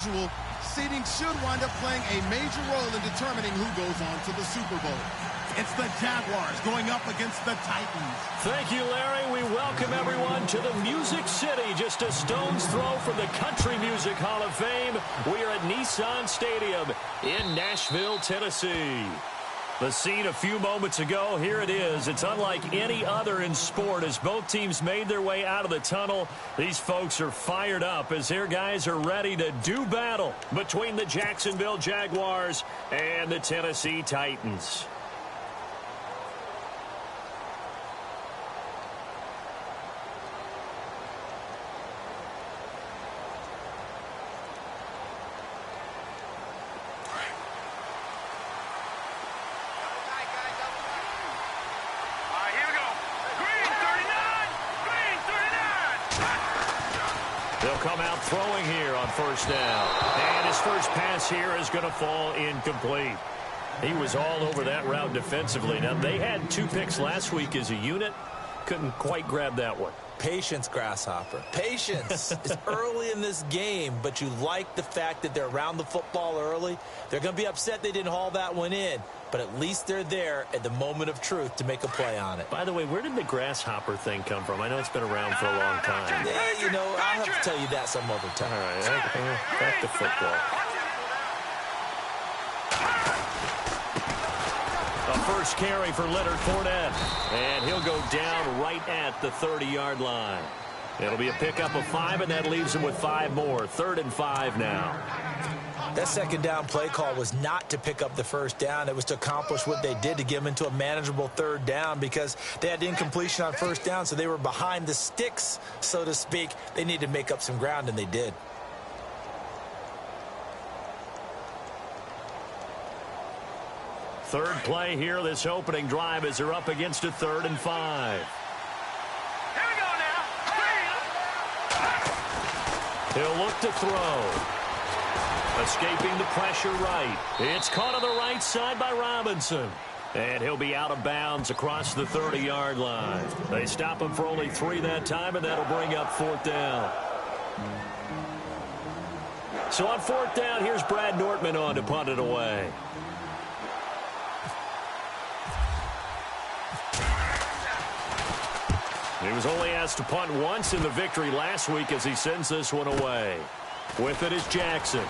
usual, seeding should wind up playing a major role in determining who goes on to the Super Bowl. It's the Jaguars going up against the Titans. Thank you, Larry. We welcome everyone to the Music City, just a stone's throw from the Country Music Hall of Fame. We are at Nissan Stadium in Nashville, Tennessee. The scene a few moments ago, here it is. It's unlike any other in sport as both teams made their way out of the tunnel. These folks are fired up as their guys are ready to do battle between the Jacksonville Jaguars and the Tennessee Titans. They'll come out throwing here on first down. And his first pass here is going to fall incomplete. He was all over that route defensively. Now, they had 2 picks last week as a unit. Couldn't quite grab that one. Patience, Grasshopper. Patience. It's early in this game, but you like the fact that they're around the football early. They're going to be upset they didn't haul that one in, but at least they're there at the moment of truth to make a play on it. By the way, where did the Grasshopper thing come from? I know it's been around for a long time. Yeah, you know, I'll have to tell you that some other time. All right, back to football. A first carry for Leonard Fournette, and he'll go down right at the 30-yard line. It'll be a pickup of 5, and that leaves him with 5 more. 3rd and 5 now. That second down play call was not to pick up the first down. It was to accomplish what they did, to get them into a manageable 3rd down, because they had incompletion on first down, so they were behind the sticks, so to speak. They needed to make up some ground, and they did. Third play here, this opening drive, as they're up against a 3rd and 5. Here we go now. He'll look to throw. Escaping the pressure right. It's caught on the right side by Robinson. And he'll be out of bounds across the 30-yard line. They stop him for only 3 that time, and that'll bring up 4th down. So on 4th down, here's Brad Nortman on to punt it away. He was only asked to punt once in the victory last week as he sends this one away. With it is Jackson.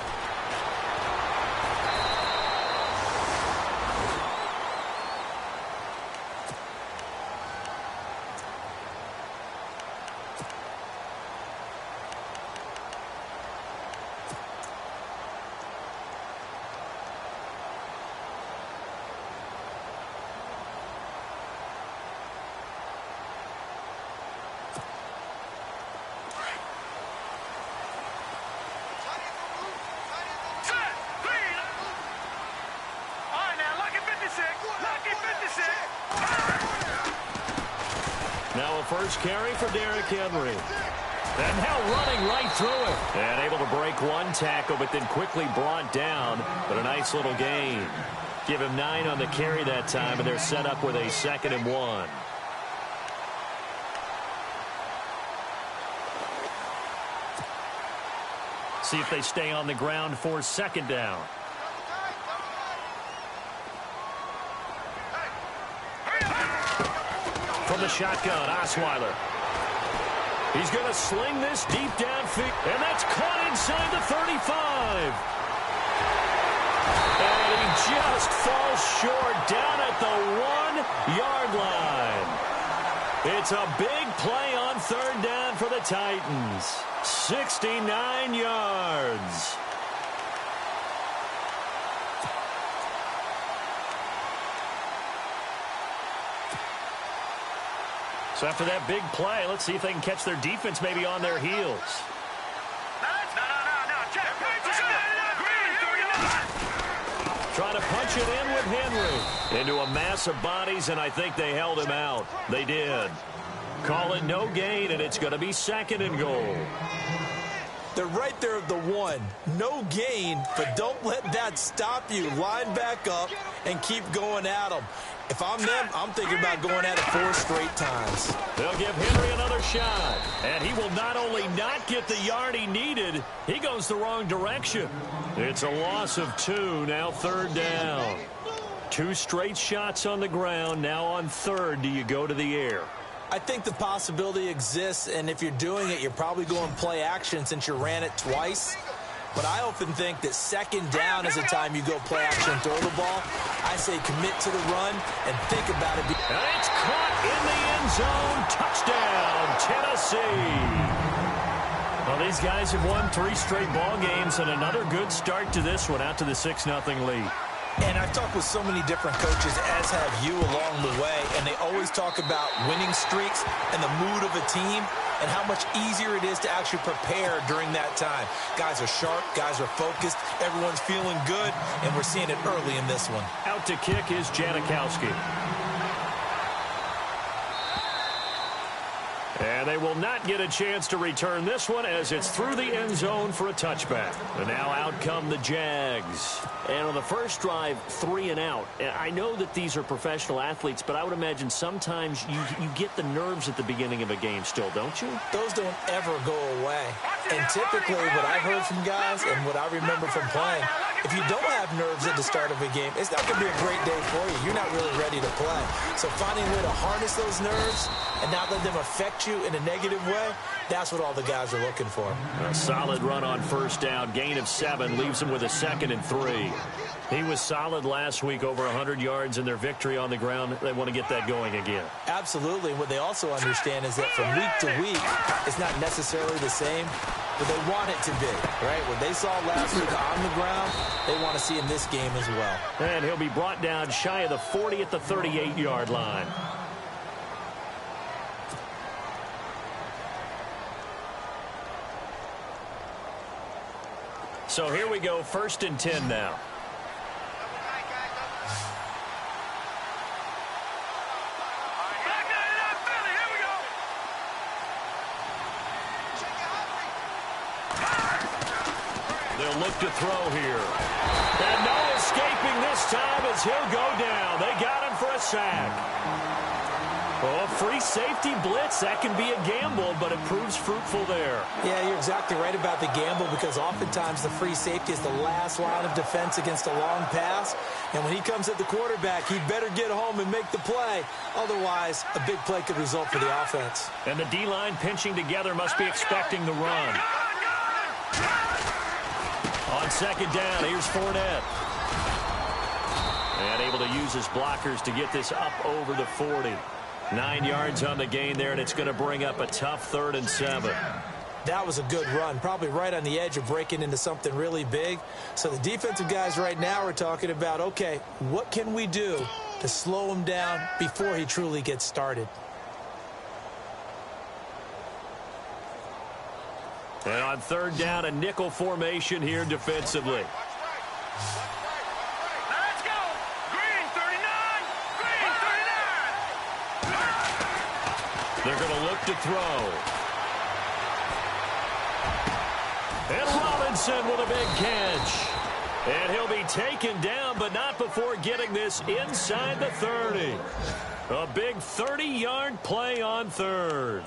Now a first carry for Derrick Henry. And now running right through it. And able to break one tackle, but then quickly brought down. But a nice little gain. Give him 9 on the carry that time, and they're set up with a 2nd and 1. See if they stay on the ground for 2nd down. From the shotgun, Osweiler. He's going to sling this deep downfield, and that's caught inside the 35. And he just falls short down at the 1-yard line. It's a big play on 3rd down for the Titans. 69 yards. So after that big play, let's see if they can catch their defense maybe on their heels. Trying to punch it in with Henry. Into a mass of bodies, and I think they held him out. They did. Call it no gain, and it's going to be 2nd and goal. They're right there at the 1. No gain, but don't let that stop you. Line back up and keep going at them. If I'm them, I'm thinking about going at it 4 straight times. They'll give Henry another shot. And he will not only not get the yard he needed, he goes the wrong direction. It's a loss of 2, now 3rd down. 2 straight shots on the ground. Now on 3rd, do you go to the air? I think the possibility exists, and if you're doing it, you're probably going play action since you ran it twice. But I often think that 2nd down is the time you go play action and throw the ball. I say commit to the run and think about it. And it's caught in the end zone. Touchdown, Tennessee. Well, these guys have won 3 straight ball games and another good start to this one out to the 6-0 lead. And I've talked with so many different coaches, as have you along the way, and they always talk about winning streaks and the mood of a team and how much easier it is to actually prepare during that time. Guys are sharp, guys are focused, everyone's feeling good, and we're seeing it early in this one. Out to kick is Janikowski. And they will not get a chance to return this one as it's through the end zone for a touchback. And now out come the Jags. And on the first drive, 3 and out. I know that these are professional athletes, but I would imagine sometimes you get the nerves at the beginning of a game still, don't you? Those don't ever go away. And typically what I've heard from guys and what I remember from playing, if you don't have nerves at the start of a game, it's not going to be a great day for you. You're not really ready to play. So finding a way to harness those nerves and not let them affect you in a negative way, that's what all the guys are looking for. A solid run on first down. Gain of 7 leaves them with a 2nd and 3. He was solid last week, over 100 yards in their victory on the ground. They want to get that going again. Absolutely. What they also understand is that from week to week, it's not necessarily the same, but they want it to be, right? What they saw last week on the ground, they want to see in this game as well. And he'll be brought down shy of the 40 at the 38-yard line. So here we go, 1st and 10 now. They'll look to throw here. And no escaping this time as he'll go down. They got him for a sack. Oh, free safety blitz, that can be a gamble, but it proves fruitful there. Yeah, you're exactly right about the gamble because oftentimes the free safety is the last line of defense against a long pass. And when he comes at the quarterback, he better get home and make the play. Otherwise, a big play could result for the offense. And the D-line pinching together must be expecting the run. On 2nd down, here's Fournette. And able to use his blockers to get this up over the 40. 9 yards on the gain there, and it's going to bring up a tough 3rd and 7. That was a good run, probably right on the edge of breaking into something really big. So the defensive guys right now are talking about, okay, what can we do to slow him down before he truly gets started? And on 3rd down, a nickel formation here defensively. They're going to look to throw. And Robinson with a big catch. And he'll be taken down, but not before getting this inside the 30. A big 30-yard play on 3rd.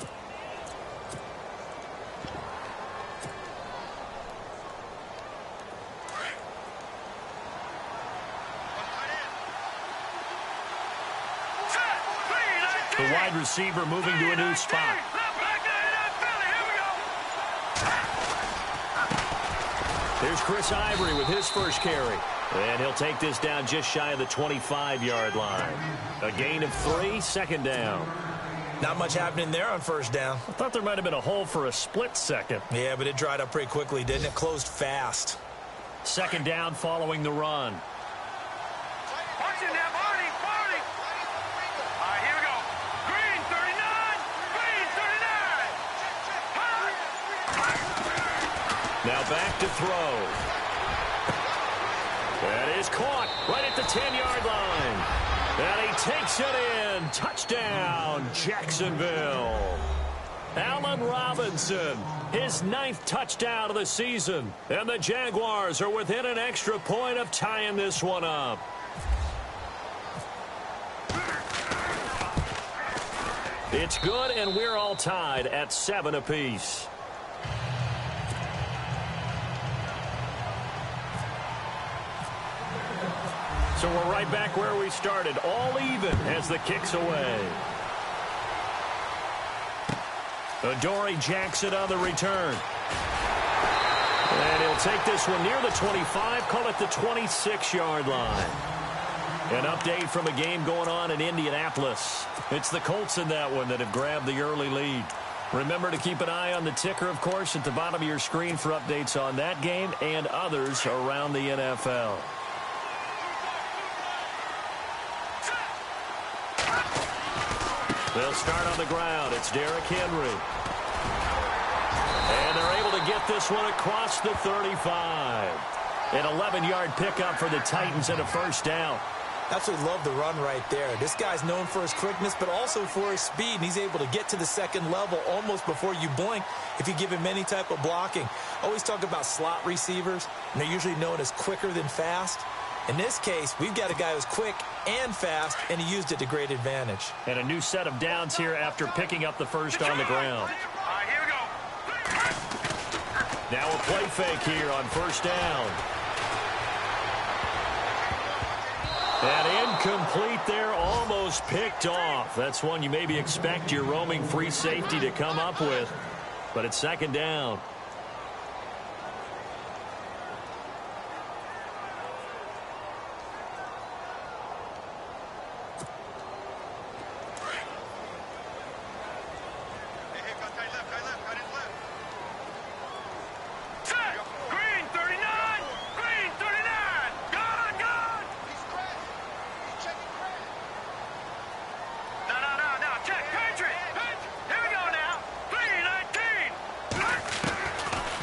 The wide receiver moving to a new spot. Here's Chris Ivory with his first carry. And he'll take this down just shy of the 25-yard line. A gain of 3, 2nd down. Not much happening there on 1st down. I thought there might have been a hole for a split second. Yeah, but it dried up pretty quickly, didn't it? Closed fast. 2nd down following the run. Watch it now, Barney. All right, here we go. Green, 39. Green, 39. Now back to throw. That is caught right at the 10-yard line. And he takes it in. Touchdown, Jacksonville. Allen Robinson, his 9th touchdown of the season. And the Jaguars are within an extra point of tying this one up. It's good, and we're all tied at 7 apiece. So we're right back where we started, all even as the kick's away. Adoree Jackson on the return. And he'll take this one near the 25, call it the 26-yard line. An update from a game going on in Indianapolis. It's the Colts in that one that have grabbed the early lead. Remember to keep an eye on the ticker, of course, at the bottom of your screen for updates on that game and others around the NFL. They'll start on the ground. It's Derrick Henry. And they're able to get this one across the 35. An 11-yard pickup for the Titans and a first down. Absolutely love the run right there. This guy's known for his quickness, but also for his speed, and he's able to get to the second level almost before you blink if you give him any type of blocking. Always talk about slot receivers, and they're usually known as quicker than fast. In this case, we've got a guy who's quick and fast, and he used it to great advantage. And a new set of downs here after picking up the first on the ground. Here we go. Now a play fake here on first down. And incomplete there, almost picked off. That's one you maybe expect your roaming free safety to come up with. But it's second down.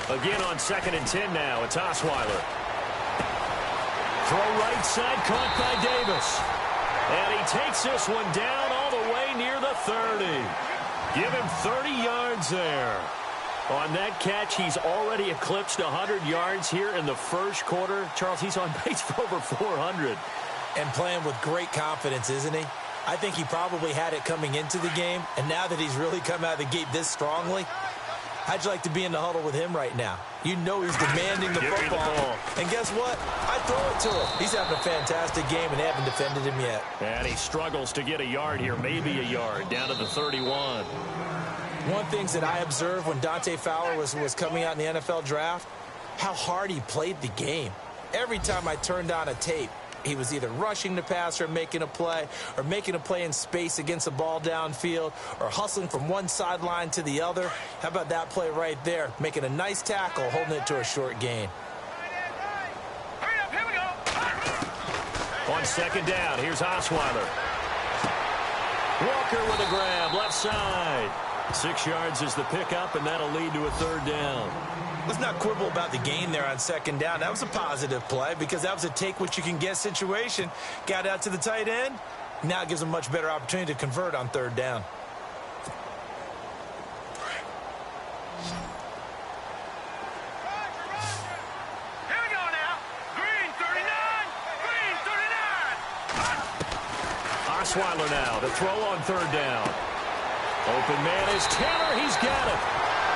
Again on 2nd and 10 now. It's Osweiler. Throw right side, caught by Davis. And he takes this one down all the way near the 30. Give him 30 yards there. On that catch, he's already eclipsed 100 yards here in the first quarter. Charles, he's on pace for over 400. And playing with great confidence, isn't he? I think he probably had it coming into the game, and now that he's really come out of the gate this strongly, how'd you like to be in the huddle with him right now? You know he's demanding the football. And guess what? I throw it to him. He's having a fantastic game, and they haven't defended him yet. And he struggles to get a yard here, maybe a yard, down to the 31. One thing that I observed when Dante Fowler was coming out in the NFL draft, how hard he played the game. Every time I turned on a tape, he was either rushing the passer and making a play, or making a play in space against a ball downfield, or hustling from one sideline to the other. How about that play right there? Making a nice tackle, holding it to a short gain. Hurry up, here we go. On second down, here's Osweiler. Walker with a grab, left side. 6 yards is the pickup, and that'll lead to a third down. Let's not quibble about the gain there on second down. That was a positive play because that was a take-what-you-can-get situation. Got out to the tight end. Now it gives them a much better opportunity to convert on third down. Here we go now. Green 39. Green 39. Osweiler now to throw on third down. Open man is Taylor. He's got it.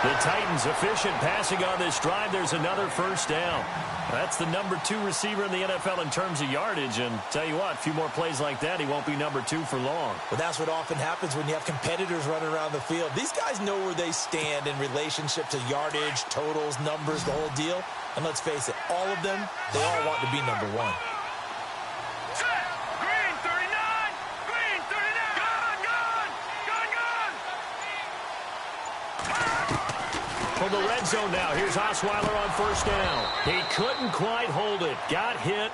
The Titans efficient passing on this drive. There's another first down. That's the number 2 receiver in the NFL in terms of yardage. And tell you what, a few more plays like that, he won't be number 2 for long. Well, that's what often happens when you have competitors running around the field. These guys know where they stand in relationship to yardage, totals, numbers, the whole deal. And let's face it, all of them, they all want to be number 1. Green 39. Green 39. Gone. For the red zone now, here's Osweiler on first down. He couldn't quite hold it. Got hit.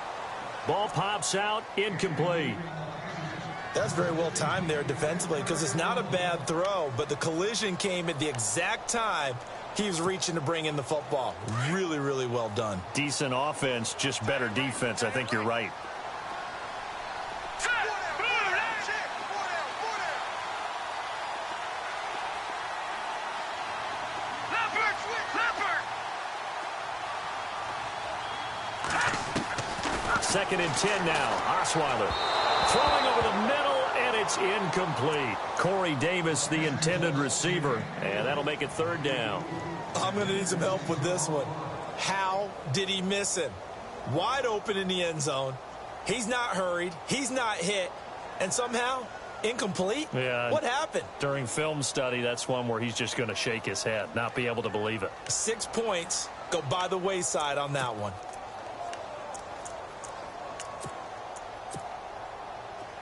Ball pops out. Incomplete. That's very well timed there defensively because it's not a bad throw, but the collision came at the exact time he was reaching to bring in the football. Really, really well done. Decent offense, just better defense. I think you're right. Second and 10 now. Osweiler throwing over the middle, and it's incomplete. Corey Davis, the intended receiver, and that'll make it third down. I'm going to need some help with this one. How did he miss him? Wide open in the end zone. He's not hurried. He's not hit. And somehow, incomplete? Yeah. What happened? During film study, that's one where he's just going to shake his head, not be able to believe it. 6 points go by the wayside on that one.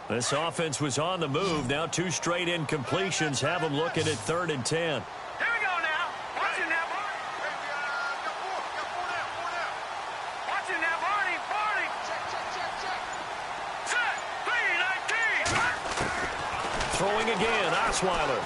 This offense was on the move. Now 2 straight incompletions have them looking at 3rd and 10. Here we go now. Watch it now, Barney. Watch it now, Barney. Barney. Check. Set. 3-19. Throwing again, Osweiler.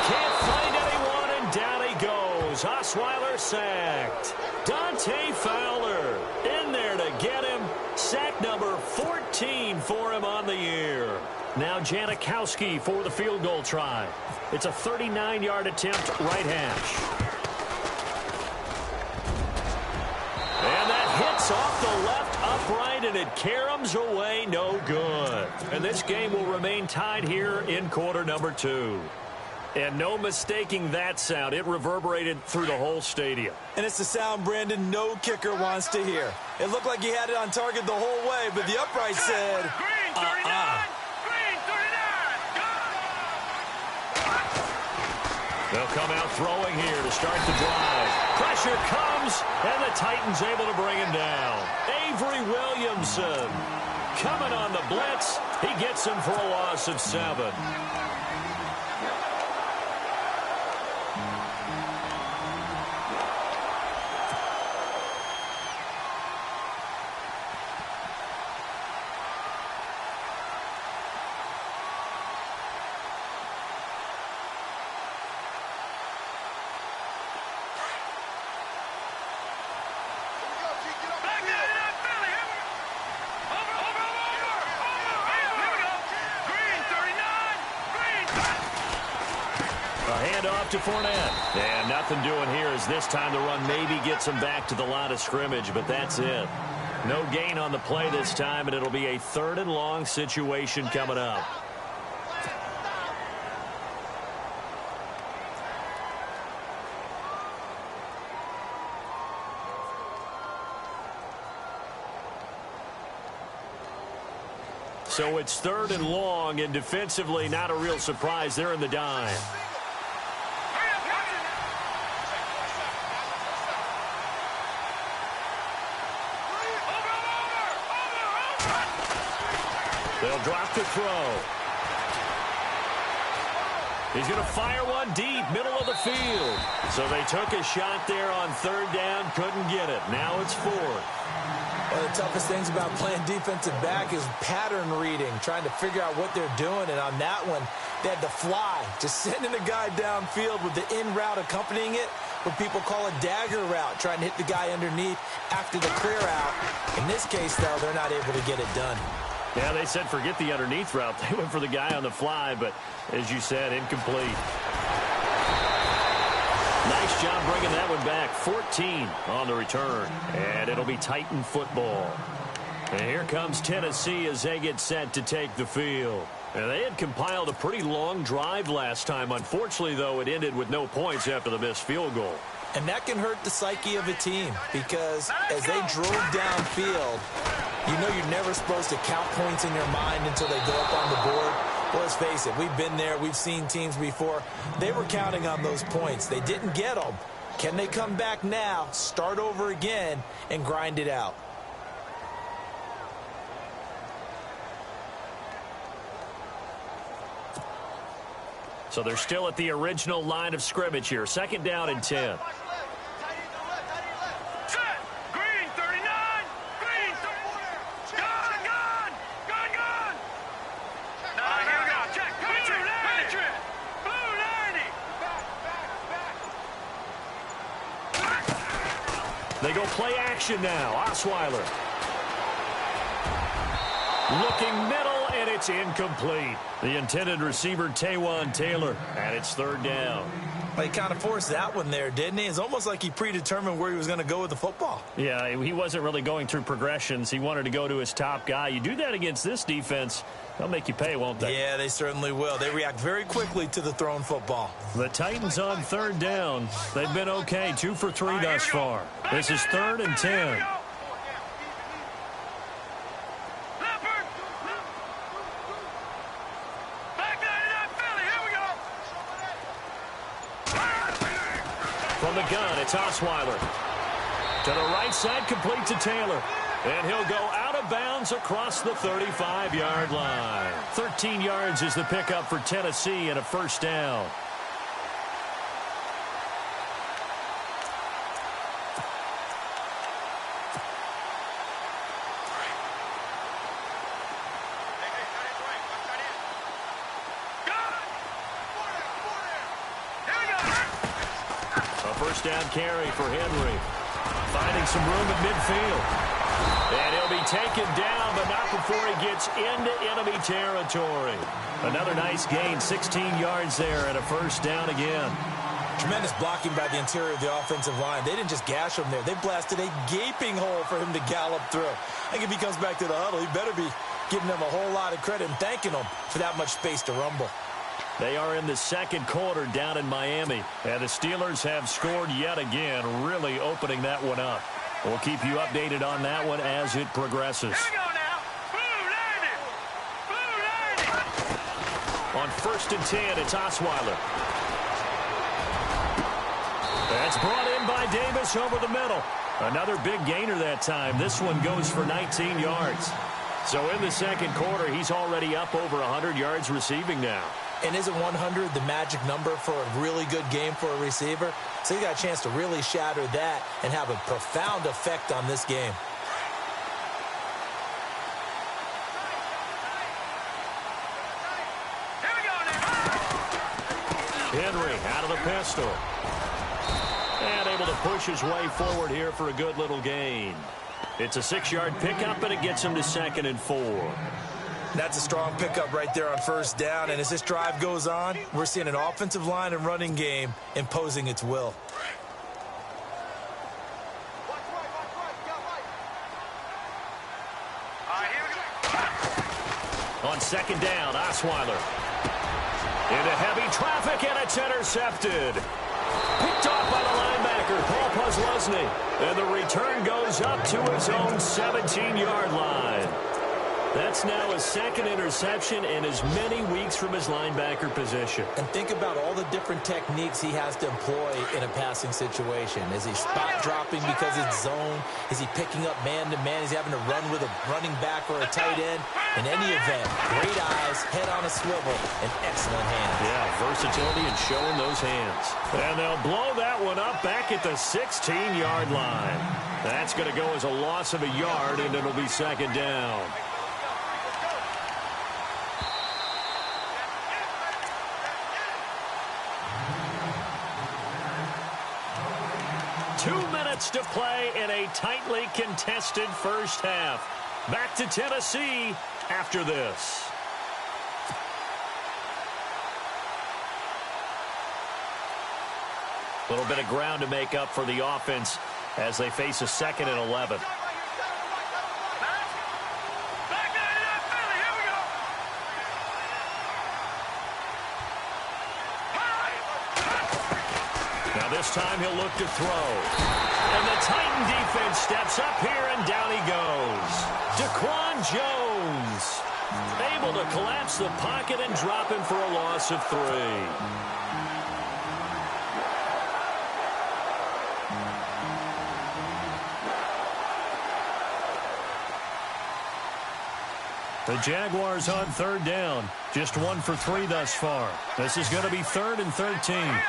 Can't find anyone, and down he goes. Osweiler sacked. Dante Fowler in there to get him. Sack number 14 for him on the year. Now Janikowski for the field goal try. It's a 39-yard attempt, right hash. And that hits off the left upright, and it caroms away, no good. And this game will remain tied here in quarter number 2. And no mistaking that sound. It reverberated through the whole stadium. And it's the sound, Brandon, no kicker wants to hear. It looked like he had it on target the whole way, but the upright said, Green 39. Green 39. They'll come out throwing here to start the drive. Pressure comes, and the Titans able to bring him down. Avery Williamson coming on the blitz. He gets him for a loss of 7. Handoff to Fournette. And nothing doing here as this time the run maybe gets him back to the line of scrimmage, but that's it. No gain on the play this time, and it'll be a 3rd and long situation coming up. So it's 3rd and long, and defensively not a real surprise. They're in the dime. They'll drop the throw. He's going to fire one deep, middle of the field. So they took a shot there on 3rd down, couldn't get it. Now it's 4th. One of the toughest things about playing defensive back is pattern reading, trying to figure out what they're doing. And on that one, they had to fly, just sending a guy downfield with the in route accompanying it, what people call a dagger route, trying to hit the guy underneath after the clear out. In this case, though, they're not able to get it done. Yeah, they said forget the underneath route. They went for the guy on the fly, but as you said, incomplete. Nice job bringing that one back. 14 on the return, and it'll be Titan football. And here comes Tennessee as they get set to take the field. And they had compiled a pretty long drive last time. Unfortunately, though, it ended with no points after the missed field goal. And that can hurt the psyche of a team because as they drove downfield, you know you're never supposed to count points in your mind until they go up on the board. Well, let's face it, we've been there. We've seen teams before. They were counting on those points. They didn't get them. Can they come back now, start over again, and grind it out? So they're still at the original line of scrimmage here. 2nd down and 10. They go play action now. Osweiler. Looking middle, and it's incomplete. The intended receiver, Taywan Taylor, and it's third down. Well, he kind of forced that one there, didn't he? It's almost like he predetermined where he was going to go with the football. Yeah, he wasn't really going through progressions. He wanted to go to his top guy. You do that against this defense, they'll make you pay, won't they? Yeah, they certainly will. They react very quickly to the thrown football. The Titans on third down. They've been okay, 2 for 3 thus far. This is 3rd and 10. From the gun, it's Osweiler. To the right side, complete to Taylor. And he'll go out of bounds across the 35-yard line. 13 yards is the pickup for Tennessee and a first down. First down carry for Henry. Finding some room at midfield. And he'll be taken down, but not before he gets into enemy territory. Another nice gain, 16 yards there and a first down again. Tremendous blocking by the interior of the offensive line. They didn't just gash him there. They blasted a gaping hole for him to gallop through. I think if he comes back to the huddle, he better be giving them a whole lot of credit and thanking them for that much space to rumble. They are in the second quarter down in Miami, and the Steelers have scored yet again, really opening that one up. We'll keep you updated on that one as it progresses. Here we go now. Blue 90. On 1st and 10, it's Osweiler. That's brought in by Davis over the middle. Another big gainer that time. This one goes for 19 yards. So in the second quarter, he's already up over 100 yards receiving now. And isn't 100 the magic number for a really good game for a receiver? So he got a chance to really shatter that and have a profound effect on this game. Here we go now. Henry out of the pistol. And able to push his way forward here for a good little gain. It's a 6-yard pickup, and it gets him to 2nd and 4. That's a strong pickup right there on first down. And as this drive goes on, we're seeing an offensive line and running game imposing its will. On 2nd down, Osweiler. Into heavy traffic, and it's intercepted. Picked off by the linebacker, Paul Posluszny. And the return goes up to his own 17-yard line. That's now his 2nd interception in as many weeks from his linebacker position. And think about all the different techniques he has to employ in a passing situation. Is he spot dropping because it's zone? Is he picking up man-to-man? Is he having to run with a running back or a tight end? In any event, great eyes, head on a swivel, and excellent hands. Yeah, versatility and showing those hands. And they'll blow that one up back at the 16-yard line. That's going to go as a loss of a yard, and it'll be 2nd down. To play in a tightly contested first half. Back to Tennessee after this. A little bit of ground to make up for the offense as they face a 2nd and 11. Now this time he'll look to throw. And the Titan defense steps up here, and down he goes. Daquan Jones able to collapse the pocket and drop him for a loss of 3. The Jaguars on 3rd down. Just 1 for 3 thus far. This is going to be 3rd and 13.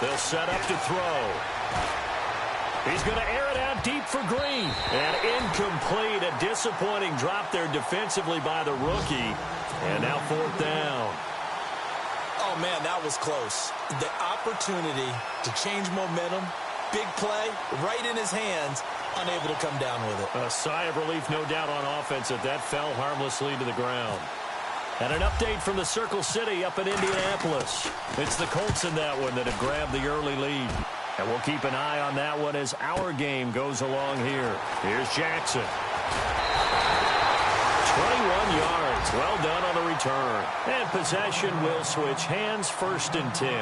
They'll set up to throw. He's going to air it out deep for Green. And incomplete, a disappointing drop there defensively by the rookie. And now 4th down. Oh, man, that was close. The opportunity to change momentum, big play, right in his hands, unable to come down with it. A sigh of relief, no doubt, on offense that fell harmlessly to the ground. And an update from the Circle City up in Indianapolis. It's the Colts in that one that have grabbed the early lead. And we'll keep an eye on that one as our game goes along here. Here's Jackson. 21 yards. Well done on the return. And possession will switch hands, 1st and 10.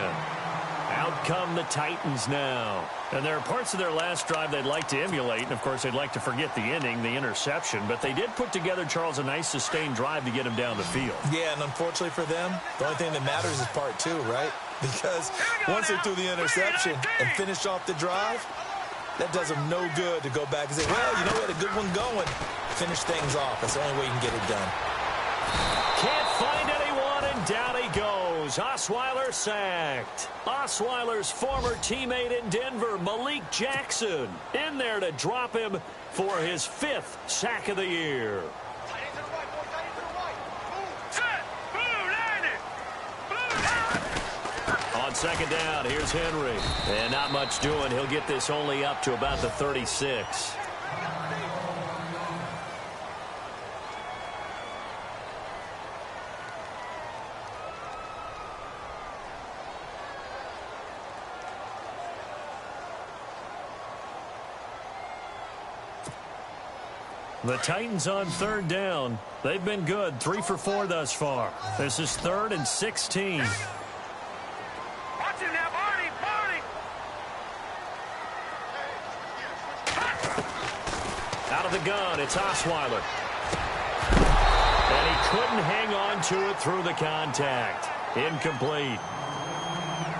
Out come the Titans now. And there are parts of their last drive they'd like to emulate. And, of course, they'd like to forget the ending, the interception. But they did put together, Charles, a nice sustained drive to get him down the field. Yeah, and unfortunately for them, the only thing that matters is part 2, right? Because once they threw the interception and finished off the drive, that does them no good to go back and say, well, you know, we had a good one going. Finish things off. That's the only way you can get it done. Can't find anyone, and down he goes. Osweiler sacked. Osweiler's former teammate in Denver, Malik Jackson, in there to drop him for his 5th sack of the year. On 2nd down, here's Henry. And not much doing. He'll get this only up to about the 36. The Titans on 3rd down. They've been good, 3 for 4 thus far. This is 3rd and 16. Watch him now, Barney, Barney. Out of the gun, it's Osweiler. And he couldn't hang on to it through the contact. Incomplete.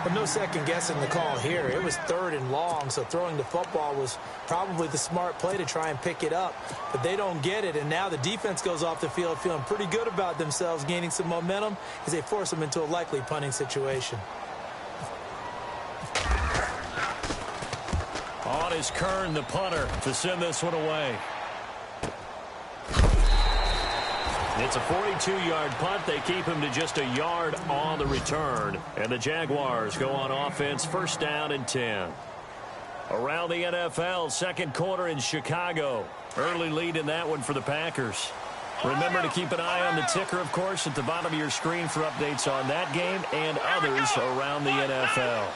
But no second guessing the call here. It was 3rd and long, so throwing the football was probably the smart play to try and pick it up. But they don't get it, and now the defense goes off the field feeling pretty good about themselves, gaining some momentum as they force them into a likely punting situation. On is Kern, the punter, to send this one away. It's a 42-yard punt. They keep him to just a yard on the return. And the Jaguars go on offense, 1st down and 10. Around the NFL, 2nd quarter in Chicago. Early lead in that one for the Packers. Remember to keep an eye on the ticker, of course, at the bottom of your screen for updates on that game and others around the NFL.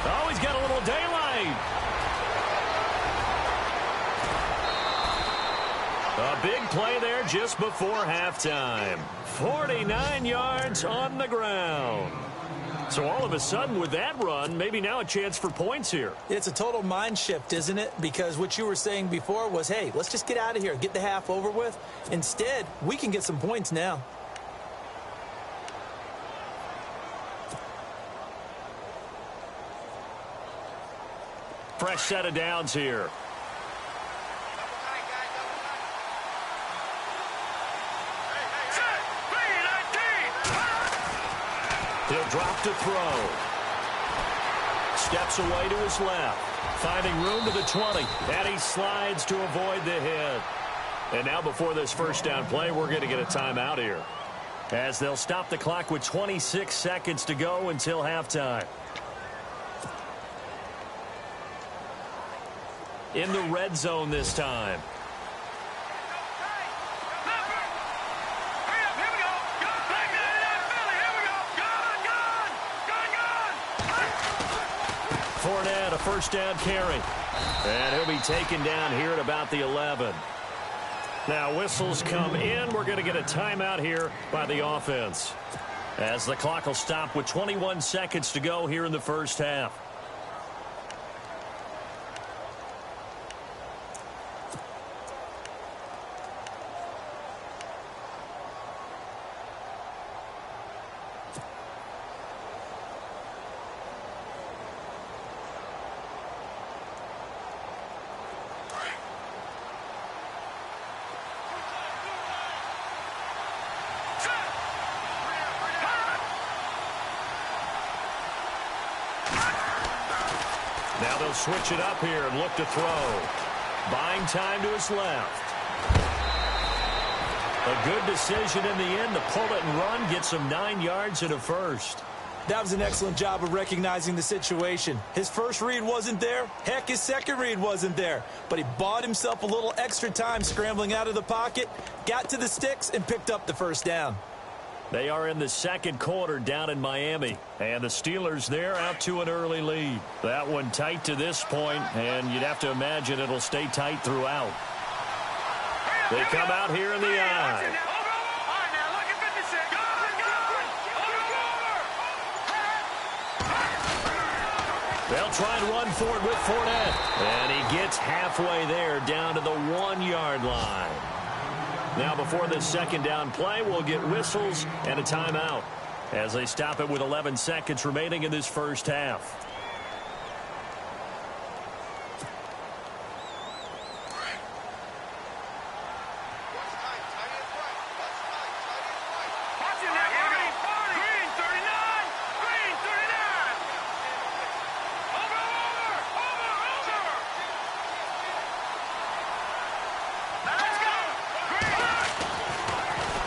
Oh, he's got a little daylight. A big play there just before halftime. 49 yards on the ground. So all of a sudden with that run, maybe now a chance for points here. It's a total mind shift, isn't it? Because what you were saying before was, hey, let's just get out of here, get the half over with. Instead, we can get some points now. Fresh set of downs here. He'll drop to throw. Steps away to his left. Finding room to the 20. And he slides to avoid the hit. And now before this 1st down play, we're going to get a timeout here, as they'll stop the clock with 26 seconds to go until halftime. In the red zone this time. Fournette, a 1st down carry. And he'll be taken down here at about the 11. Now whistles come in. We're going to get a timeout here by the offense, as the clock will stop with 21 seconds to go here in the 1st half. Now they'll switch it up here and look to throw. Buying time to his left. A good decision in the end to pull it and run, get some 9 yards and a first. That was an excellent job of recognizing the situation. His first read wasn't there. Heck, his second read wasn't there. But he bought himself a little extra time scrambling out of the pocket, got to the sticks, and picked up the first down. They are in the second quarter down in Miami. And the Steelers there out to an early lead. That one tight to this point, and you'd have to imagine it'll stay tight throughout. They come out here in the eye. They'll try and run for it with Fournette. And he gets halfway there down to the 1-yard line. Now before the second down play, we'll get whistles and a timeout as they stop it with 11 seconds remaining in this first half.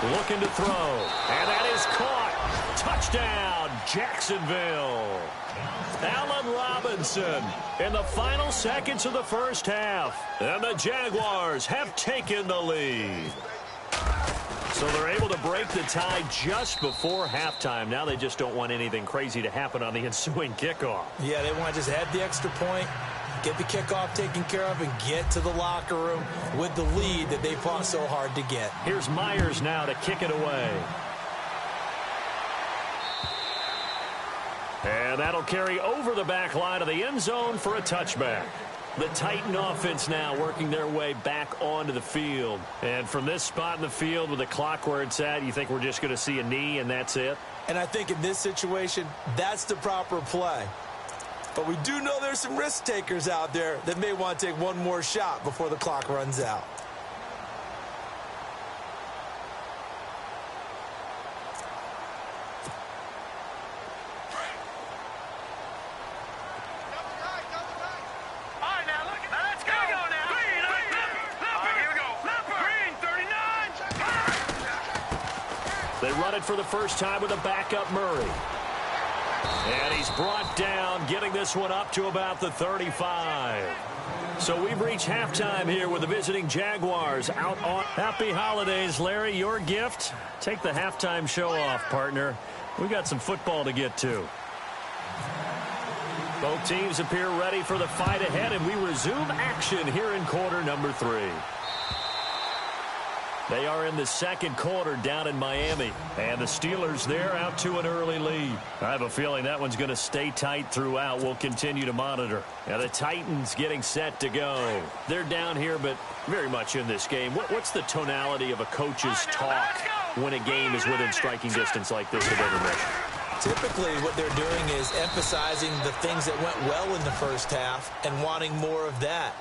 Looking to throw, and that is caught. Touchdown, Jacksonville. Allen Robinson in the final seconds of the first half. And the Jaguars have taken the lead. So they're able to break the tie just before halftime. Now they just don't want anything crazy to happen on the ensuing kickoff. Yeah, they want to just add the extra point, get the kickoff taken care of, and get to the locker room with the lead that they fought so hard to get. Here's Myers now to kick it away. And that'll carry over the back line of the end zone for a touchback. The Titan offense now working their way back onto the field. And from this spot in the field with the clock where it's at, you think we're just going to see a knee and that's it? And I think in this situation, that's the proper play. But we do know there's some risk takers out there that may want to take one more shot before the clock runs out. They run it for the first time with a backup Murray. And he's brought down, getting this one up to about the 35. So we've reached halftime here with the visiting Jaguars out on Happy Holidays, Larry. Your gift? Take the halftime show off, partner. We got some football to get to. Both teams appear ready for the fight ahead, and we resume action here in quarter number 3. They are in the second quarter down in Miami. And the Steelers there out to an early lead. I have a feeling that one's going to stay tight throughout. We'll continue to monitor. Now the Titans getting set to go. They're down here, but very much in this game. What's the tonality of a coach's talk when a game is within striking distance like this at intermission? Typically, what they're doing is emphasizing the things that went well in the first half and wanting more of that.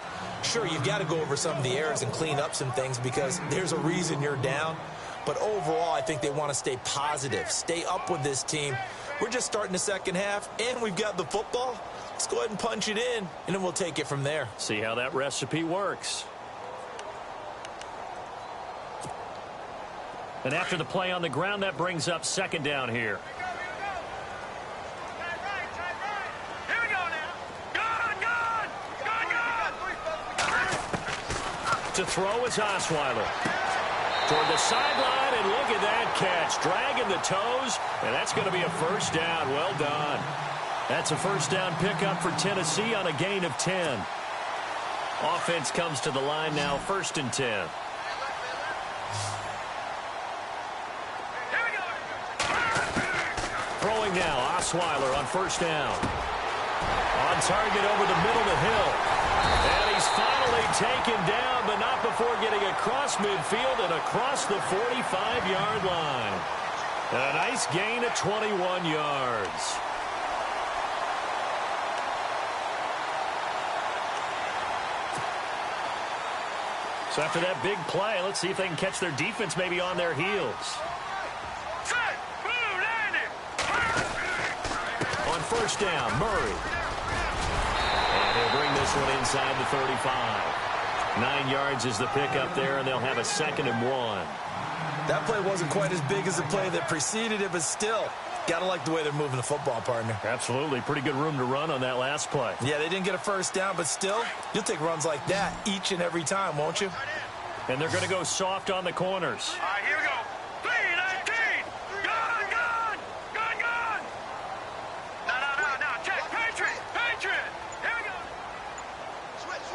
Sure, you've got to go over some of the errors and clean up some things because there's a reason you're down. But overall, I think they want to stay positive, stay up with this team. We're just starting the second half, and we've got the football. Let's go ahead and punch it in, and then we'll take it from there. See how that recipe works. And after the play on the ground, that brings up second down here. To throw is Osweiler. Toward the sideline, and look at that catch. Dragging the toes, and that's going to be a first down. Well done. That's a first down pickup for Tennessee on a gain of 10. Offense comes to the line now, 1st and 10. Throwing now, Osweiler on first down. On target over the middle to Hill. And he's finally taken down, but not before getting across midfield and across the 45-yard line. A nice gain of 21 yards. So after that big play, let's see if they can catch their defense maybe on their heels. On first down, Murray. They'll bring this one inside the 35. 9 yards is the pickup there, and they'll have a 2nd and 1. That play wasn't quite as big as the play that preceded it, but still, got to like the way they're moving the football, partner. Absolutely. Pretty good room to run on that last play. Yeah, they didn't get a first down, but still, you'll take runs like that each and every time, won't you? And they're going to go soft on the corners. All right, here we go. 3-19. Gun. No. Check. Patriot. Here we go. Switch.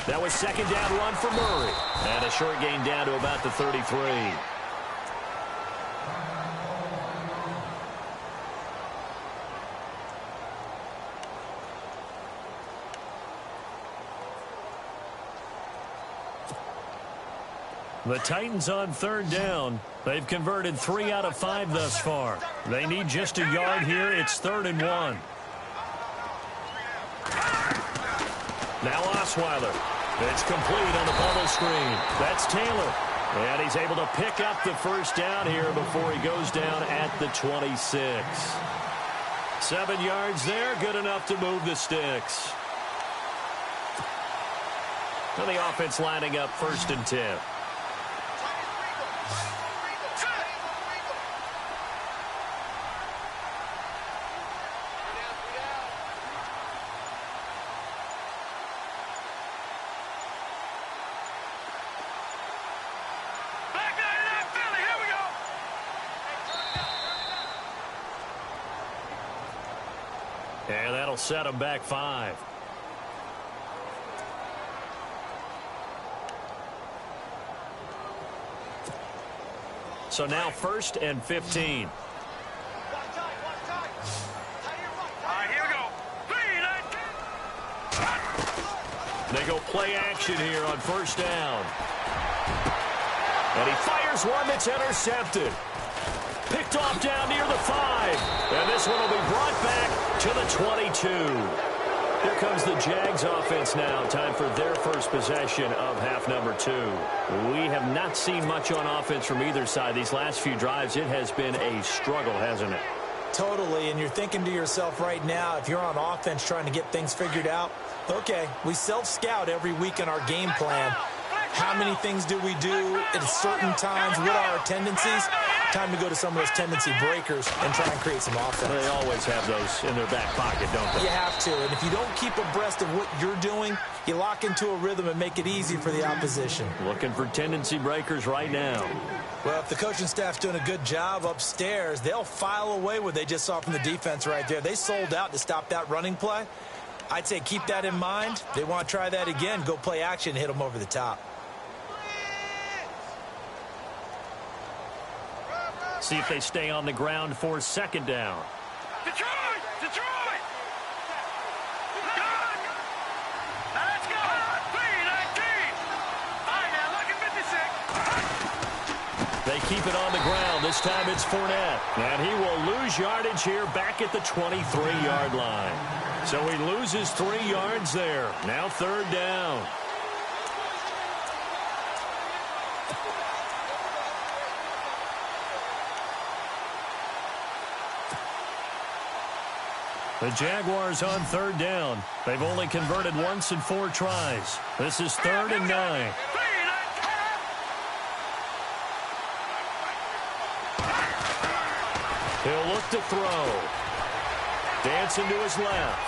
That was 2nd down run for Murray. And a short gain down to about the 33. The Titans on 3rd down. They've converted 3 out of 5 thus far. They need just a yard here. It's 3rd and 1. Now Osweiler. It's complete on the bubble screen. That's Taylor. And he's able to pick up the first down here before he goes down at the 26. 7 yards there. Good enough to move the sticks. And the offense lining up 1st and 10. And that'll set them back 5. So now 1st and 15. All right, here we go. 3-19. They go play action here on 1st down. And he fires one that's intercepted. Picked off down near the 5. And this one will be brought back to the 22. Here comes the Jags offense now. Time for their first possession of half number 2. We have not seen much on offense from either side. These last few drives, it has been a struggle, hasn't it? Totally, and you're thinking to yourself right now, if you're on offense trying to get things figured out, okay, we self-scout every week in our game plan. How many things do we do at certain times? What are our tendencies? Time to go to some of those tendency breakers and try and create some offense. They always have those in their back pocket, don't they? You have to, and if you don't keep abreast of what you're doing, you lock into a rhythm and make it easy for the opposition. Looking for tendency breakers right now. Well, if the coaching staff's doing a good job upstairs, they'll file away what they just saw from the defense right there. They sold out to stop that running play. I'd say keep that in mind. They want to try that again, go play action, hit them over the top. See if they stay on the ground for 2nd down. Detroit! Now let's go! 3-19. All right, now, look at 56. They keep it on the ground. This time it's Fournette. And he will lose yardage here back at the 23-yard line. So he loses 3 yards there. Now 3rd down. The Jaguars on 3rd down. They've only converted once in 4 tries. This is 3rd and 9. He'll look to throw. Dancing to his left.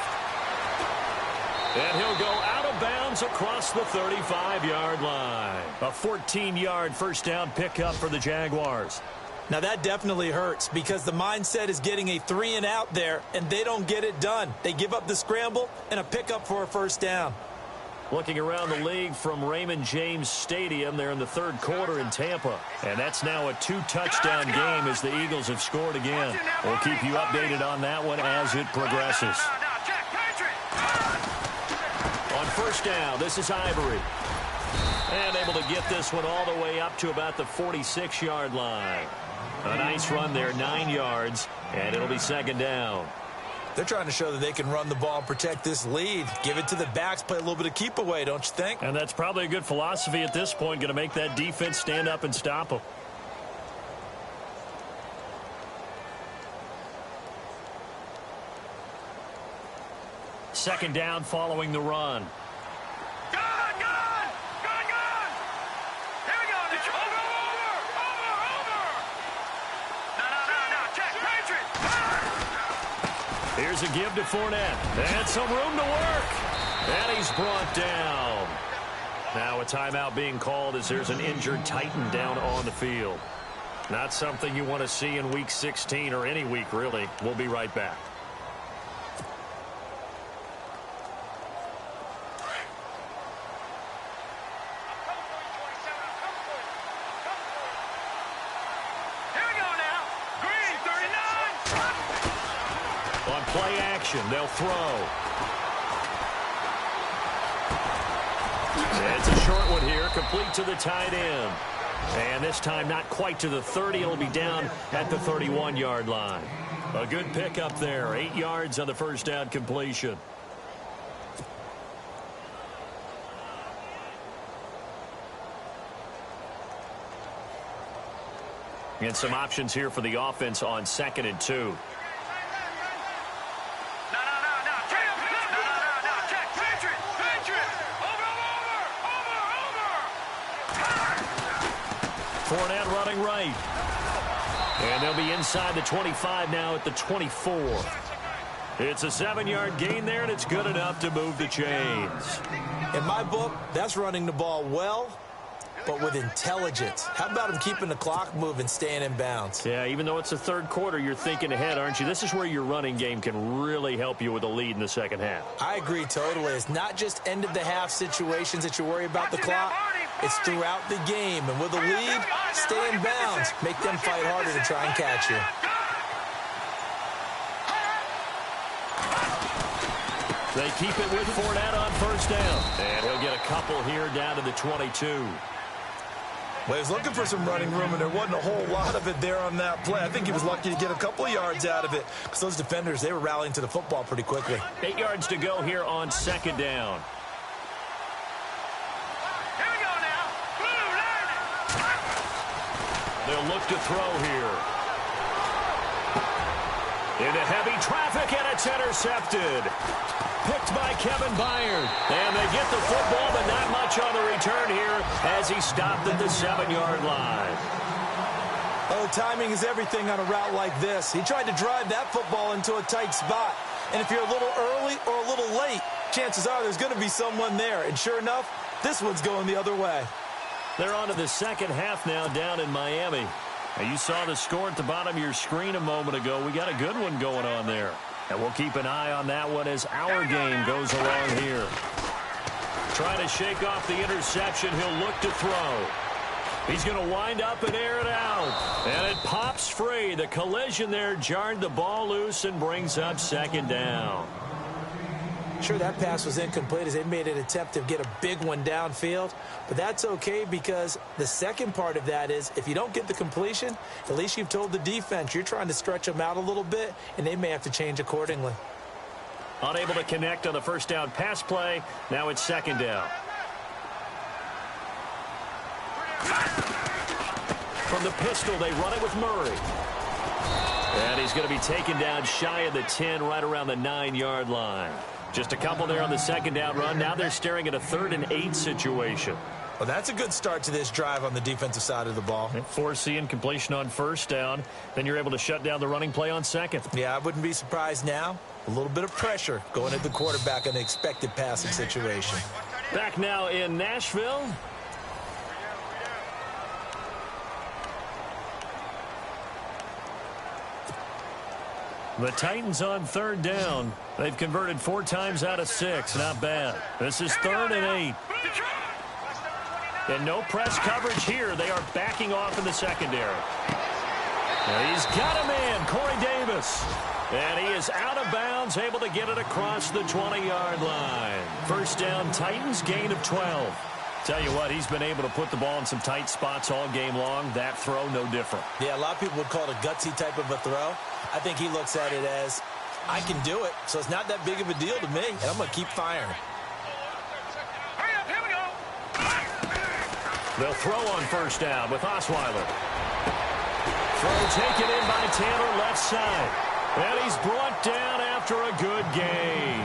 And he'll go out of bounds across the 35-yard line. A 14-yard first down pickup for the Jaguars. Now that definitely hurts because the mindset is getting a 3 and out there, and they don't get it done. They give up the scramble and a pickup for a first down. Looking around the league from Raymond James Stadium, they're in the 3rd quarter in Tampa. And that's now a 2-touchdown game as the Eagles have scored again. We'll keep you updated on that one as it progresses. On 1st down, this is Ivory. And able to get this one all the way up to about the 46-yard line. A nice run there, 9 yards, and it'll be 2nd down. They're trying to show that they can run the ball and protect this lead. Give it to the backs, play a little bit of keep away, don't you think? And that's probably a good philosophy at this point, going to make that defense stand up and stop them. Second down following the run. Good! Here we go. Over! No. Check. Patriots. Here's a give to Fournette. And some room to work. And he's brought down. Now a timeout being called as there's an injured Titan down on the field. Not something you want to see in Week 16 or any week, really. We'll be right back. Here we go now. Green, 39. On play action, they'll throw. It's a short one here, complete to the tight end. And this time not quite to the 30. It'll be down at the 31-yard line. A good pick up there. 8 yards on the first down completion. And some options here for the offense on 2nd and 2. Fournette running right. And they'll be inside the 25 now at the 24. It's a 7-yard gain there, and it's good enough to move the chains. In my book, that's running the ball well, but with intelligence. How about him keeping the clock moving, staying in bounds? Yeah, even though it's the third quarter, you're thinking ahead, aren't you? This is where your running game can really help you with a lead in the second half. I agree totally. It's not just end-of-the-half situations that you worry about the clock. It's throughout the game. And with a lead, stay in bounds. Make them fight harder to try and catch you. They keep it with Fournette on first down. And he'll get a couple here down to the 22. Well, he was looking for some running room, and there wasn't a whole lot of it there on that play. I think he was lucky to get a couple of yards out of it because those defenders, they were rallying to the football pretty quickly. 8 yards to go here on second down. Here we go now. Blue line. They'll look to throw here. Into heavy traffic, and it's intercepted. Picked by Kevin Byard. And they get the football, but not much on the return here as he stopped at the 7-yard line. Oh, timing is everything on a route like this. He tried to drive that football into a tight spot. And if you're a little early or a little late, chances are there's going to be someone there. And sure enough, this one's going the other way. They're on to the second half now down in Miami. Now, you saw the score at the bottom of your screen a moment ago. We got a good one going on there. And we'll keep an eye on that one as our game goes along here. Trying to shake off the interception. He'll look to throw. He's going to wind up and air it out. And it pops free. The collision there jarred the ball loose and brings up second down. Sure, that pass was incomplete as they made an attempt to get a big one downfield. But that's okay because the second part of that is if you don't get the completion, at least you've told the defense you're trying to stretch them out a little bit, and they may have to change accordingly. Unable to connect on the first down pass play. Now it's second down. From the pistol, they run it with Murray. And he's going to be taken down shy of the 10, right around the 9-yard line. Just a couple there on the second down run. Now they're staring at a 3rd and 8 situation. Well, that's a good start to this drive on the defensive side of the ball. Forcing completion on first down. Then you're able to shut down the running play on second. Yeah, I wouldn't be surprised now. A little bit of pressure going at the quarterback in an expected passing situation. Back now in Nashville. The Titans on 3rd down. They've converted 4 times out of 6. Not bad. This is 3rd and 8. And no press coverage here. They are backing off in the secondary. Now he's got a man, Corey Davis. And he is out of bounds, able to get it across the 20-yard line. First down, Titans, gain of 12. Tell you what, he's been able to put the ball in some tight spots all game long. That throw, no different. Yeah, a lot of people would call it a gutsy type of a throw. I think he looks at it as, I can do it, so it's not that big of a deal to me, and I'm going to keep firing. Hurry up, here we go. They'll throw on first down with Osweiler. Throw taken in by Taylor, left side. And he's brought down after a good gain.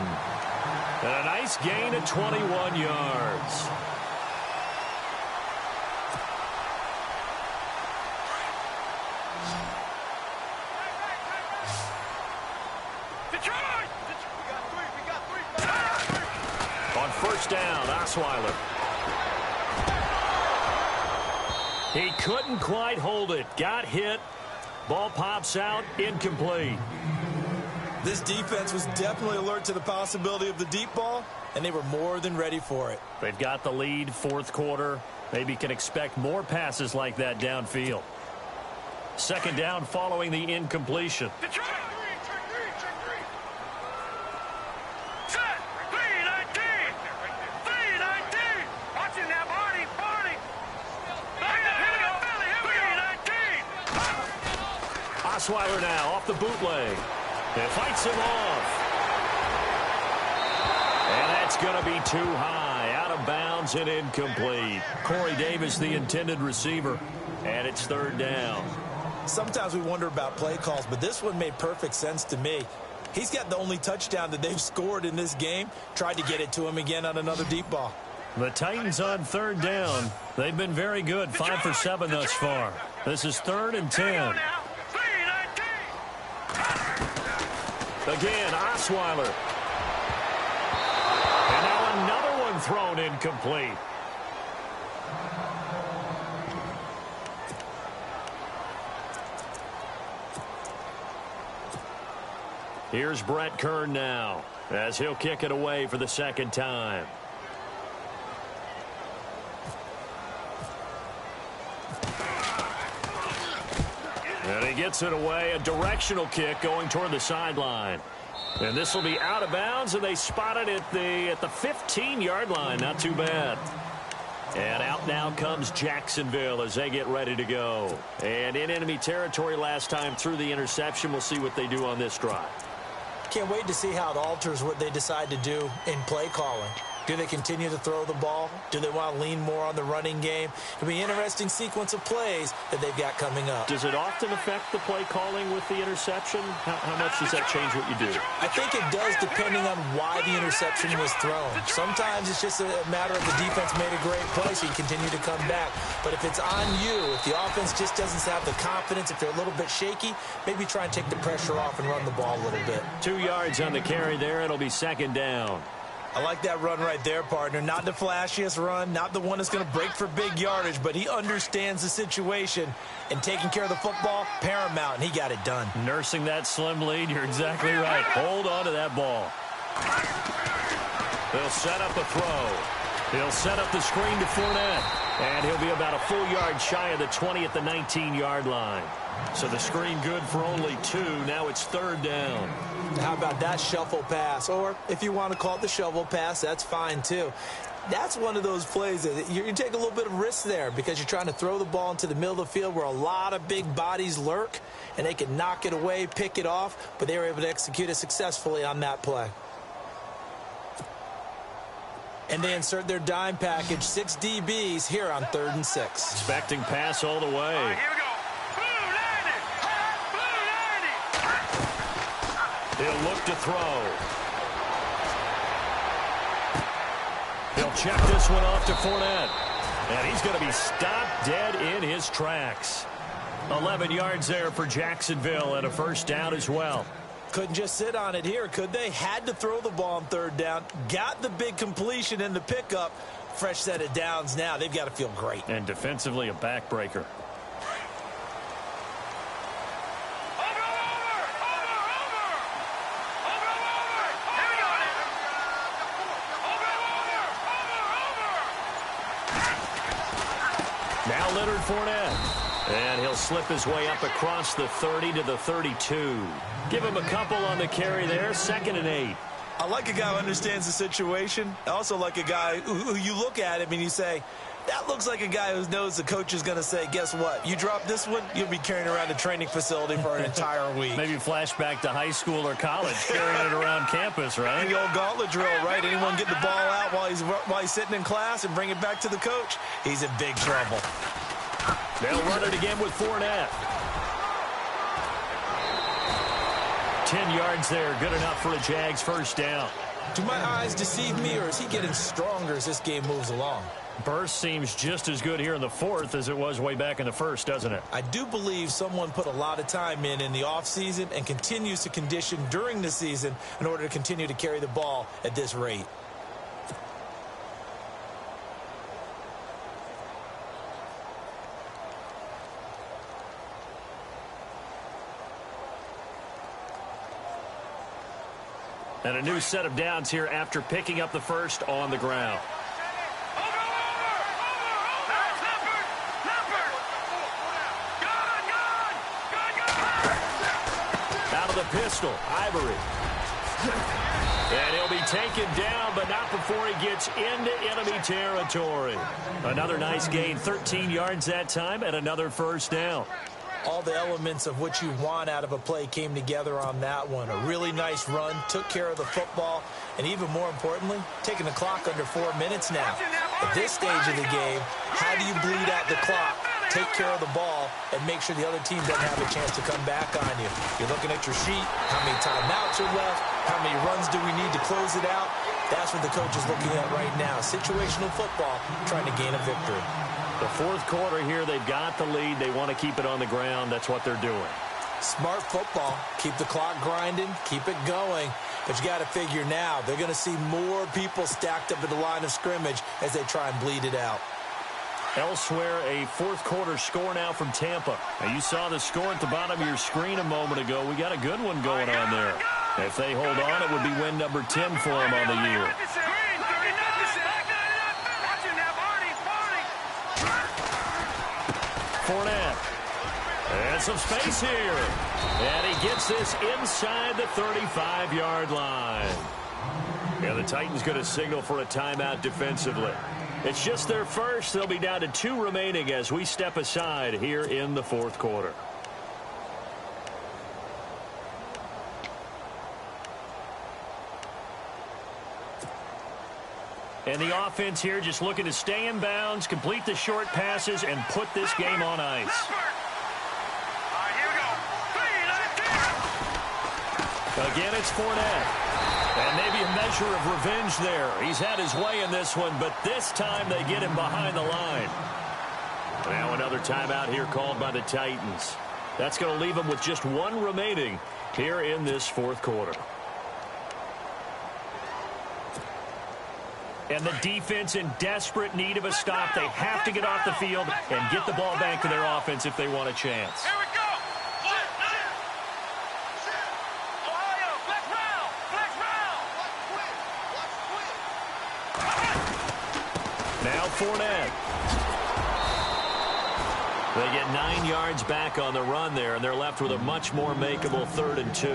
Nice gain of 21 yards. On first down, Osweiler. He couldn't quite hold it. Got hit. Ball pops out. Incomplete. This defense was definitely alert to the possibility of the deep ball, and they were more than ready for it. They've got the lead, fourth quarter. Maybe can expect more passes like that downfield. Second down following the incompletion. Osweiler now off the bootleg. It fights him off. And that's going to be too high. Out of bounds and incomplete. Corey Davis, the intended receiver. And it's third down. Sometimes we wonder about play calls, but this one made perfect sense to me. He's got the only touchdown that they've scored in this game. Tried to get it to him again on another deep ball. The Titans on third down. They've been very good. 5 for 7 thus far. This is 3rd and 10. Again, Osweiler. And now another one thrown incomplete. Here's Brett Kern now, as he'll kick it away for the second time. And he gets it away, a directional kick going toward the sideline. And this will be out of bounds, and they spot it at the 15-yard line. Not too bad. And out now comes Jacksonville as they get ready to go. And in enemy territory last time through the interception. We'll see what they do on this drive. Can't wait to see how it alters what they decide to do in play calling. Do they continue to throw the ball? Do they want to lean more on the running game? It'll be an interesting sequence of plays that they've got coming up. Does it often affect the play calling with the interception? How much does that change what you do? I think it does depending on why the interception was thrown. Sometimes it's just a matter of the defense made a great play, so you continue to come back. But if it's on you, if the offense just doesn't have the confidence, if they're a little bit shaky, maybe try and take the pressure off and run the ball a little bit. 2 yards on the carry there. It'll be second down. I like that run right there, partner. Not the flashiest run, not the one that's going to break for big yardage, but he understands the situation, and taking care of the football, paramount, and he got it done. Nursing that slim lead, you're exactly right. Hold on to that ball. They'll set up a throw. He'll set up the screen to Fournette, and he'll be about a full yard shy of the 20 at the 19-yard line. So the screen good for only 2. Now it's third down. How about that shuffle pass? Or if you want to call it the shovel pass, that's fine too. That's one of those plays that you take a little bit of risk there because you're trying to throw the ball into the middle of the field where a lot of big bodies lurk, and they can knock it away, pick it off, but they were able to execute it successfully on that play. And they insert their dime package, 6 DBs here on 3rd and 6. Expecting pass all the way. Here we go. He'll look to throw. He'll check this one off to Fournette. And he's going to be stopped dead in his tracks. 11 yards there for Jacksonville and a first down as well. Couldn't just sit on it here, could they? Had to throw the ball on 3rd down. Got the big completion in the pickup. Fresh set of downs now. They've got to feel great. And defensively a backbreaker. Now Leonard Fournette. And he'll slip his way up across the 30 to the 32. Give him a couple on the carry there. 2nd and 8. I like a guy who understands the situation. I also like a guy who you look at him and you say, that looks like a guy who knows the coach is going to say, guess what? You drop this one, you'll be carrying around a training facility for an entire week. Maybe flashback to high school or college, carrying it around campus, right? The old gauntlet drill, right? Anyone get the ball out while he's sitting in class and bring it back to the coach? He's in big trouble. They'll run it again with Fournette. 10 yards there, good enough for a Jags first down. Do my eyes deceive me, or is he getting stronger as this game moves along? Burst seems just as good here in the fourth as it was way back in the first, doesn't it? I do believe someone put a lot of time in the offseason and continues to condition during the season in order to continue to carry the ball at this rate. And a new set of downs here after picking up the first on the ground. Out of the pistol, Ivory. And he'll be taken down, but not before he gets into enemy territory. Another nice gain, 13 yards that time, and another first down. All the elements of what you want out of a play came together on that one. A really nice run, took care of the football, and even more importantly, taking the clock under 4 minutes now. At this stage of the game, how do you bleed out the clock, take care of the ball, and make sure the other team doesn't have a chance to come back on you? You're looking at your sheet, how many timeouts are left, how many runs do we need to close it out? That's what the coach is looking at right now. Situational football, trying to gain a victory. The fourth quarter here, they've got the lead. They want to keep it on the ground. That's what they're doing. Smart football. Keep the clock grinding. Keep it going. But you got to figure now, they're going to see more people stacked up at the line of scrimmage as they try and bleed it out. Elsewhere, a fourth quarter score now from Tampa. Now, you saw the score at the bottom of your screen a moment ago. We got a good one going on there. If they hold on, it would be win number 10 for them on the year. Fournette. And some space here. And he gets this inside the 35-yard line. And the Titans going to signal for a timeout defensively. It's just their first. They'll be down to 2 remaining as we step aside here in the fourth quarter. And the offense here just looking to stay in bounds, complete the short passes, and put this game on ice. Again, it's Fournette. And maybe a measure of revenge there. He's had his way in this one, but this time they get him behind the line. Now another timeout here called by the Titans. That's going to leave them with just 1 remaining here in this fourth quarter. And the defense in desperate need of a stop. They have to get off the field and get the ball back to their offense if they want a chance. Here we go. Ohio, flex round. Now Fournette. They get 9 yards back on the run there, and they're left with a much more makeable 3rd and 2.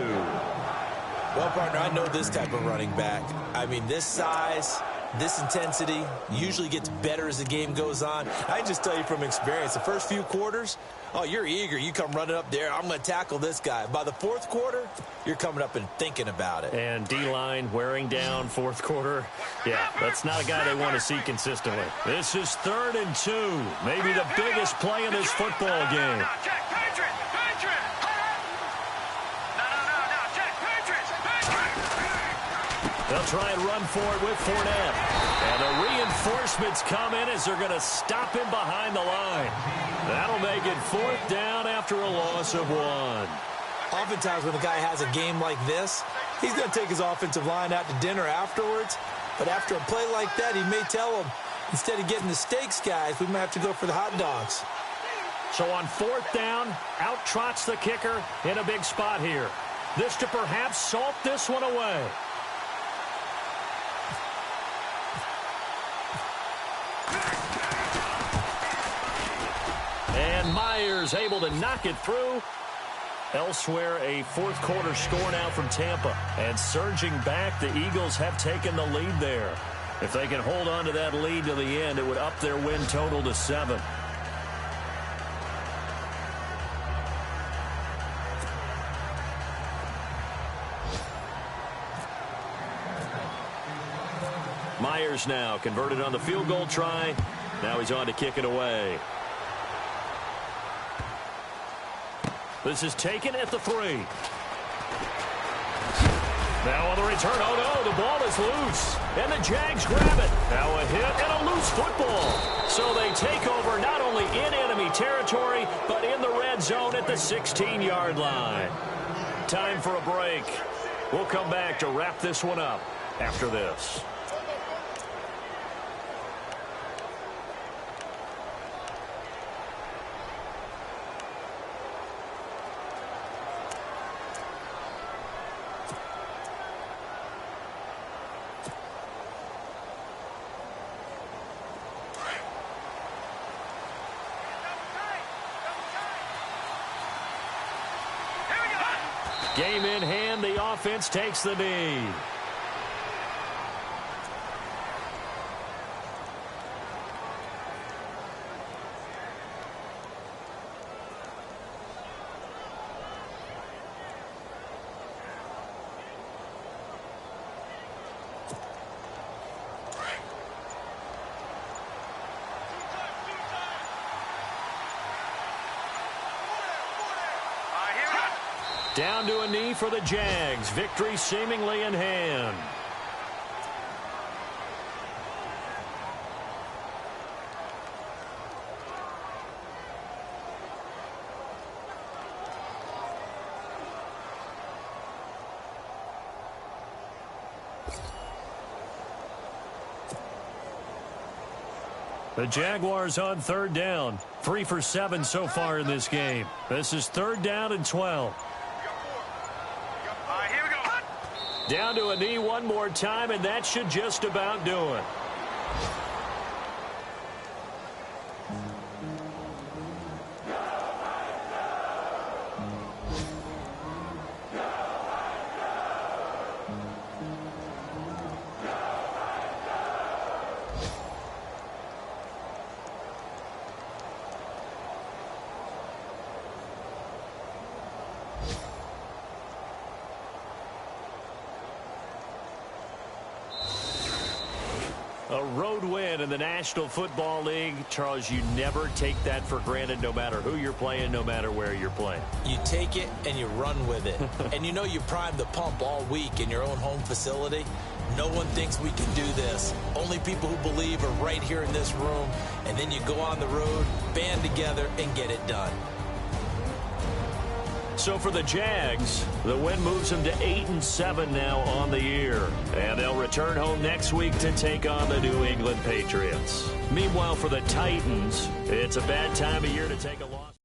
Well, partner, I know this type of running back. I mean, this size, this intensity usually gets better as the game goes on. I just tell you from experience, the first few quarters, oh, you're eager. You come running up there. I'm going to tackle this guy. By the fourth quarter, you're coming up and thinking about it. And D-line wearing down fourth quarter. Yeah, that's not a guy they want to see consistently. This is 3rd and 2. Maybe the biggest play in this football game. They'll try and run for it with Fournette. And the reinforcements come in as they're going to stop him behind the line. That'll make it 4th down after a loss of 1. Oftentimes when a guy has a game like this, he's going to take his offensive line out to dinner afterwards. But after a play like that, he may tell them, instead of getting the steaks, guys, we might have to go for the hot dogs. So on 4th down, out trots the kicker in a big spot here. This to perhaps salt this one away. And Myers able to knock it through. Elsewhere, a fourth quarter score now from Tampa. And surging back, the Eagles have taken the lead there. If they can hold on to that lead to the end, it would up their win total to 7. Myers now converted on the field goal try. Now he's on to kick it away. This is taken at the 3. Now on the return, oh no, the ball is loose. And the Jags grab it. Now a hit and a loose football. So they take over not only in enemy territory, but in the red zone at the 16-yard line. Time for a break. We'll come back to wrap this one up after this. Game in hand, the offense takes the knee. Down to a knee for the Jags. Victory seemingly in hand. The Jaguars on third down. 3 for 7 so far in this game. This is 3rd down and 12. Down to a knee one more time, and that should just about do it. A road win in the National Football League. Charles, you never take that for granted no matter who you're playing, no matter where you're playing. You take it and you run with it. And you know you primed the pump all week in your own home facility. No one thinks we can do this. Only people who believe are right here in this room. And then you go on the road, band together, and get it done. So for the Jags, the win moves them to 8-7 now on the year. And they'll return home next week to take on the New England Patriots. Meanwhile, for the Titans, it's a bad time of year to take a loss.